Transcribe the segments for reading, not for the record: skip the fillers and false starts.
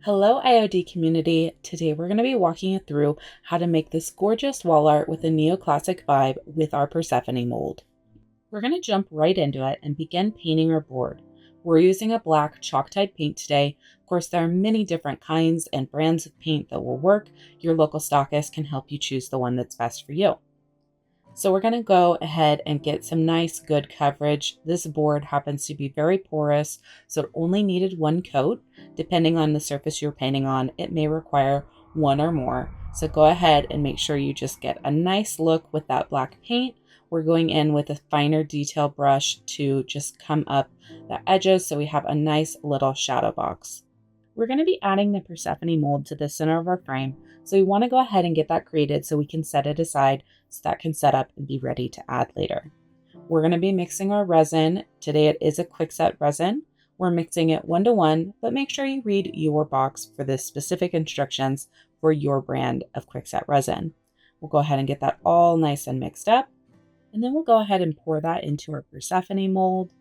Hello IOD community. Today we're going to be walking you through how to make this gorgeous wall art with a neoclassic vibe with our Persephone mold. We're going to jump right into it and begin painting our board. We're using a black chalk-dyed paint today. Of course, there are many different kinds and brands of paint that will work. Your local stockist can help you choose the one that's best for you. So we're going to go ahead and get some nice good coverage. This board happens to be very porous, so it only needed one coat. Depending on the surface you're painting on, it may require one or more. So go ahead and make sure you just get a nice look with that black paint. We're going in with a finer detail brush to just come up the edges so we have a nice little shadow box. We're going to be adding the Persephone mold to the center of our frame, so we want to go ahead and get that created so we can set it aside so that can set up and be ready to add later. We're going to be mixing our resin. Today it is a quickset resin. We're mixing it 1:1, but make sure you read your box for the specific instructions for your brand of quickset resin. We'll go ahead and get that all nice and mixed up, and then we'll go ahead and pour that into our Persephone mold.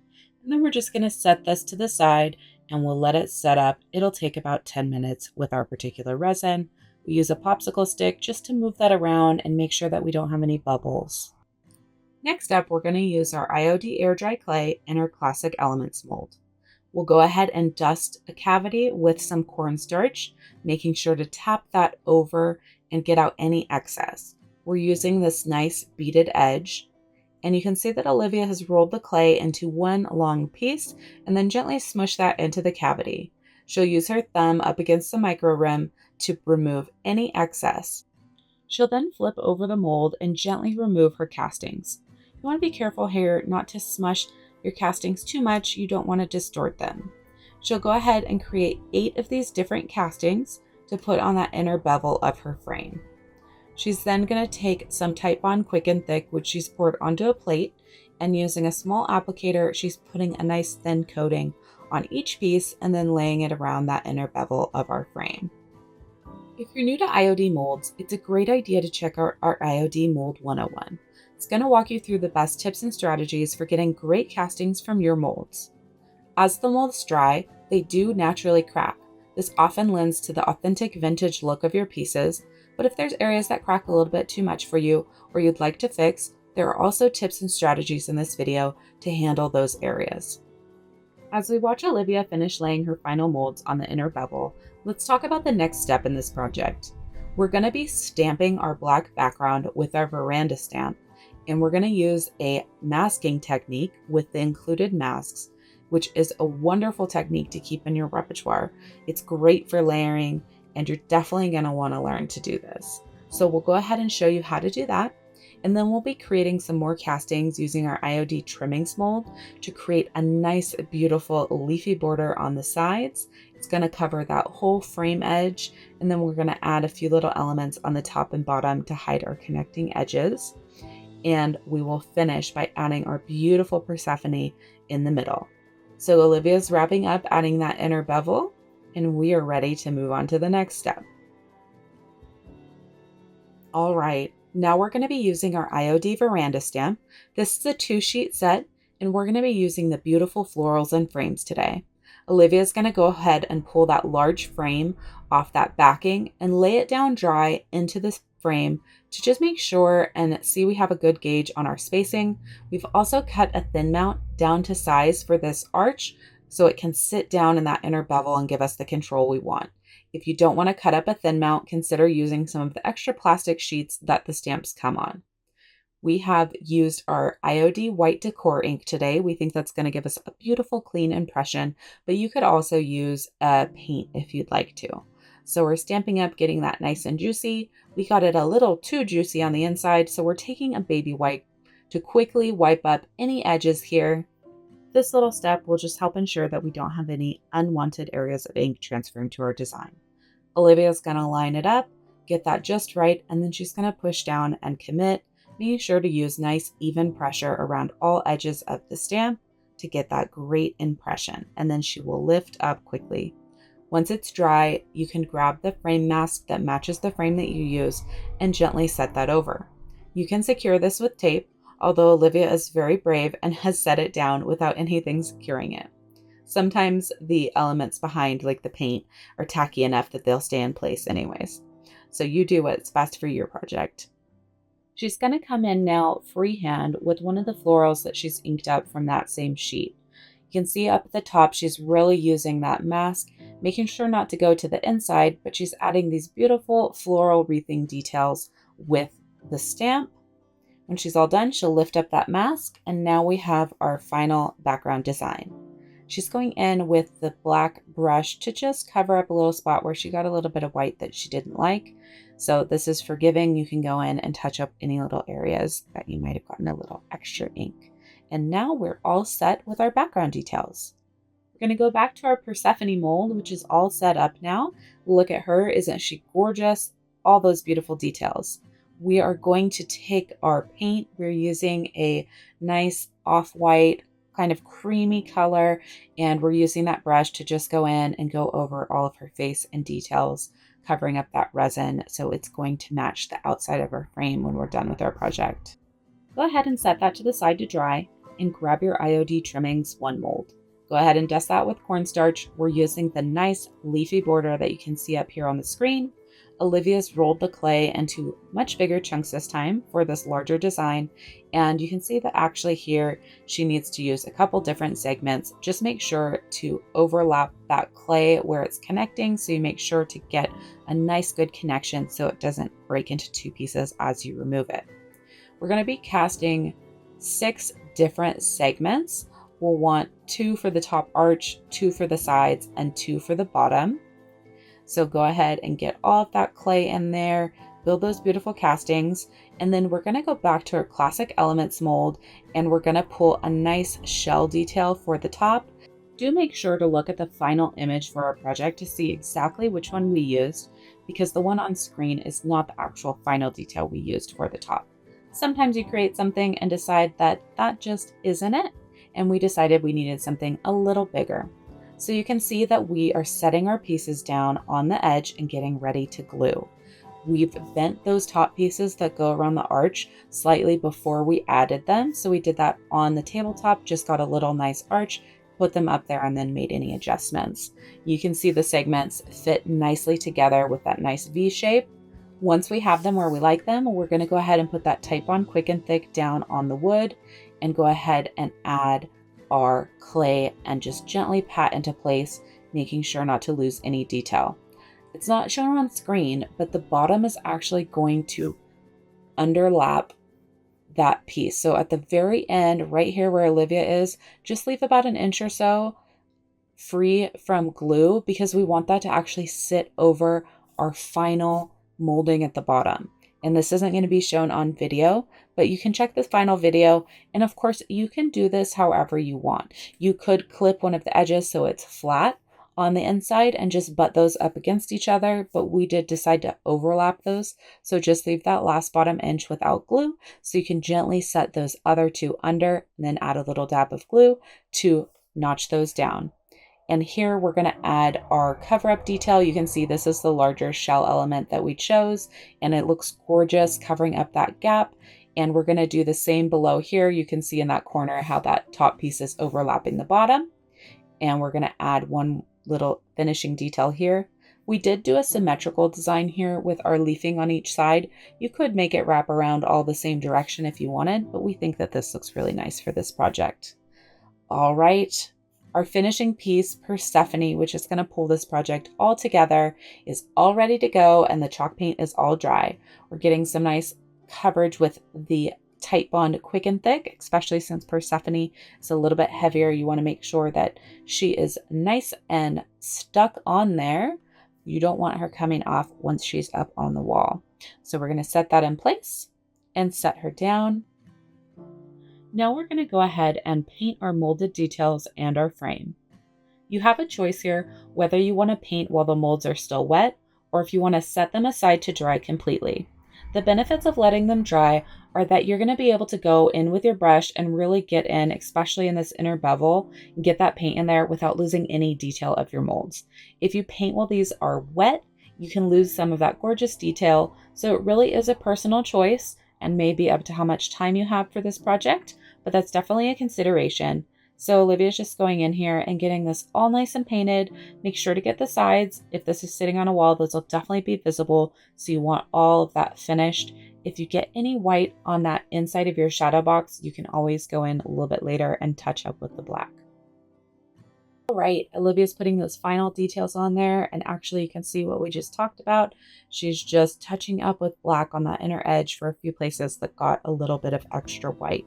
And then we're just going to set this to the side and we'll let it set up. It'll take about 10 minutes with our particular resin. We use a popsicle stick just to move that around and make sure that we don't have any bubbles. Next up, we're going to use our IOD Air Dry Clay and our Classic Elements mold. We'll go ahead and dust a cavity with some cornstarch, making sure to tap that over and get out any excess. We're using this nice beaded edge. And you can see that Olivia has rolled the clay into one long piece and then gently smush that into the cavity. She'll use her thumb up against the micro rim to remove any excess. She'll then flip over the mold and gently remove her castings. You want to be careful here not to smush your castings too much. You don't want to distort them. She'll go ahead and create 8 of these different castings to put on that inner bevel of her frame. She's then going to take some Tightbond Quick and Thick, which she's poured onto a plate, and using a small applicator, she's putting a nice thin coating on each piece and then laying it around that inner bevel of our frame. If you're new to IOD molds, it's a great idea to check out our IOD Mold 101. It's going to walk you through the best tips and strategies for getting great castings from your molds. As the molds dry, they do naturally crack. This often lends to the authentic vintage look of your pieces, but if there's areas that crack a little bit too much for you or you'd like to fix, there are also tips and strategies in this video to handle those areas. As we watch Olivia finish laying her final molds on the inner bevel, let's talk about the next step in this project. We're going to be stamping our black background with our Veranda Stamp, and we're going to use a masking technique with the included masks, which is a wonderful technique to keep in your repertoire. It's great for layering, and you're definitely going to want to learn to do this. So we'll go ahead and show you how to do that. And then we'll be creating some more castings using our IOD Trimmings mold to create a nice, beautiful leafy border on the sides. It's going to cover that whole frame edge. And then we're going to add a few little elements on the top and bottom to hide our connecting edges. And we will finish by adding our beautiful Persephone in the middle. So Olivia's wrapping up, adding that inner bevel, and we are ready to move on to the next step. All right, now we're going to be using our IOD Veranda Stamp. This is a 2-sheet set, and we're going to be using the beautiful florals and frames today. Olivia's going to go ahead and pull that large frame off that backing and lay it down dry into this frame to just make sure and see we have a good gauge on our spacing. We've also cut a thin mount down to size for this arch so it can sit down in that inner bevel and give us the control we want. If you don't want to cut up a thin mount, consider using some of the extra plastic sheets that the stamps come on. We have used our IOD White Decor ink today. We think that's going to give us a beautiful, clean impression, but you could also use a paint if you'd like to. So we're stamping up, getting that nice and juicy. We got it a little too juicy on the inside, so we're taking a baby wipe to quickly wipe up any edges here. This little step will just help ensure that we don't have any unwanted areas of ink transferring to our design. Olivia's going to line it up, get that just right, and then she's going to push down and commit, making sure to use nice even pressure around all edges of the stamp to get that great impression. And then she will lift up quickly. Once it's dry, you can grab the frame mask that matches the frame that you use and gently set that over. You can secure this with tape, although Olivia is very brave and has set it down without anything securing it. Sometimes the elements behind, like the paint, are tacky enough that they'll stay in place anyways. So you do what's best for your project. She's going to come in now freehand with one of the florals that she's inked up from that same sheet. You can see up at the top, she's really using that mask, making sure not to go to the inside, but she's adding these beautiful floral wreathing details with the stamp. When she's all done, she'll lift up that mask, and now we have our final background design. She's going in with the black brush to just cover up a little spot where she got a little bit of white that she didn't like. So this is forgiving. You can go in and touch up any little areas that you might have gotten a little extra ink. And now we're all set with our background details. We're going to go back to our Persephone mold, which is all set up now. Look at her. Isn't she gorgeous? All those beautiful details. We are going to take our paint. We're using a nice off-white, kind of creamy color, and we're using that brush to just go in and go over all of her face and details, covering up that resin so it's going to match the outside of our frame when we're done with our project. Go ahead and set that to the side to dry and grab your IOD Trimmings 1 mold. Go ahead and dust that with cornstarch. We're using the nice leafy border that you can see up here on the screen. Olivia's rolled the clay into much bigger chunks this time for this larger design, and you can see that actually here she needs to use a couple different segments. Just make sure to overlap that clay where it's connecting, so you make sure to get a nice good connection so it doesn't break into 2 pieces as you remove it. We're going to be casting 6 different segments. We'll want 2 for the top arch, 2 for the sides, and 2 for the bottom. So go ahead and get all of that clay in there, build those beautiful castings, and then we're going to go back to our Classic Elements mold, and we're going to pull a nice shell detail for the top. Do make sure to look at the final image for our project to see exactly which one we used, because the one on screen is not the actual final detail we used for the top. Sometimes you create something and decide that that just isn't it, and we decided we needed something a little bigger. So you can see that we are setting our pieces down on the edge and getting ready to glue. We've bent those top pieces that go around the arch slightly before we added them. So we did that on the tabletop, just got a little nice arch, put them up there, and then made any adjustments. You can see the segments fit nicely together with that nice V shape. Once we have them where we like them, we're going to go ahead and put that Tightbond Quick and Thick down on the wood and go ahead and add our clay and just gently pat into place, making sure not to lose any detail. It's not shown on screen, but the bottom is actually going to underlap that piece. So at the very end, right here where Olivia is, just leave about an inch or so free from glue, because we want that to actually sit over our final molding at the bottom. And this isn't going to be shown on video, but you can check the final video. And of course, you can do this however you want. You could clip one of the edges so it's flat on the inside and just butt those up against each other, but we did decide to overlap those. So just leave that last bottom inch without glue, so you can gently set those other 2 under and then add a little dab of glue to notch those down. And here we're going to add our cover-up detail. You can see this is the larger shell element that we chose, and it looks gorgeous covering up that gap. And we're going to do the same below here. You can see in that corner how that top piece is overlapping the bottom. And we're going to add one little finishing detail here. We did do a symmetrical design here with our leafing on each side. You could make it wrap around all the same direction if you wanted, but we think that this looks really nice for this project. All right. Our finishing piece, Persephone, which is going to pull this project all together, is all ready to go, and the chalk paint is all dry. We're getting some nice coverage with the Tightbond Quick and Thick, especially since Persephone is a little bit heavier. You want to make sure that she is nice and stuck on there. You don't want her coming off once she's up on the wall. So we're going to set that in place and set her down. Now we're going to go ahead and paint our molded details and our frame. You have a choice here whether you want to paint while the molds are still wet or if you want to set them aside to dry completely. The benefits of letting them dry are that you're going to be able to go in with your brush and really get in, especially in this inner bevel, and get that paint in there without losing any detail of your molds. If you paint while these are wet, you can lose some of that gorgeous detail. So it really is a personal choice and may be up to how much time you have for this project, but that's definitely a consideration. So Olivia's just going in here and getting this all nice and painted. Make sure to get the sides. If this is sitting on a wall, those will definitely be visible. So you want all of that finished. If you get any white on that inside of your shadow box, you can always go in a little bit later and touch up with the black. All right, Olivia's putting those final details on there, and actually you can see what we just talked about. She's just touching up with black on that inner edge for a few places that got a little bit of extra white.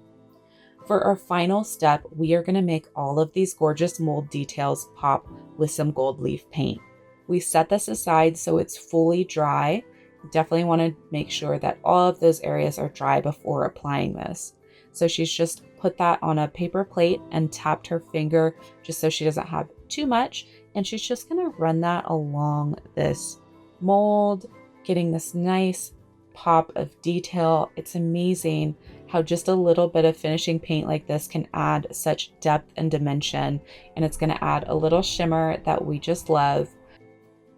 For our final step, we are going to make all of these gorgeous mold details pop with some gold leaf paint. We set this aside so it's fully dry. You definitely want to make sure that all of those areas are dry before applying this. So she's just put that on a paper plate and tapped her finger just so she doesn't have too much. And she's just going to run that along this mold, getting this nice pop of detail. It's amazing how just a little bit of finishing paint like this can add such depth and dimension, and it's going to add a little shimmer that we just love.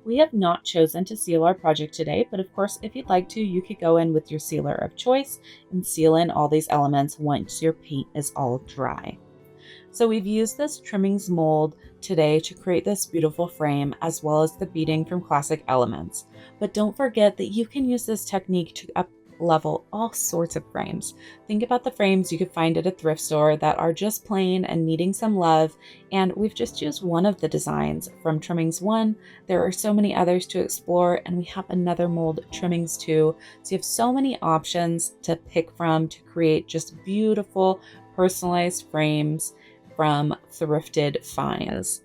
We have not chosen to seal our project today, but of course, if you'd like to, you could go in with your sealer of choice and seal in all these elements once your paint is all dry. So we've used this trimmings mold today to create this beautiful frame, as well as the beading from Classic Elements. But don't forget that you can use this technique to up level all sorts of frames. Think about the frames you could find at a thrift store that are just plain and needing some love, and we've just used one of the designs from Trimmings 1. There are so many others to explore, and we have another mold, Trimmings 2, so you have so many options to pick from to create just beautiful personalized frames from thrifted finds.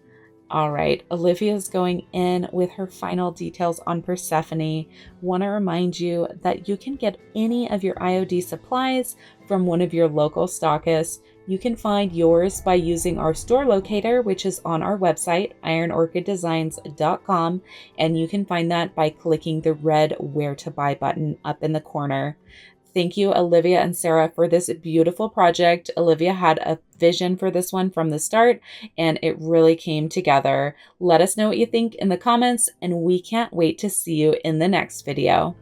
All right, Olivia's going in with her final details on Persephone. Want to remind you that you can get any of your IOD supplies from one of your local stockists. You can find yours by using our store locator, which is on our website, ironorchiddesigns.com, and you can find that by clicking the red Where to Buy button up in the corner. Thank you, Olivia and Sarah, for this beautiful project. Olivia had a vision for this one from the start, and it really came together. Let us know what you think in the comments, and we can't wait to see you in the next video.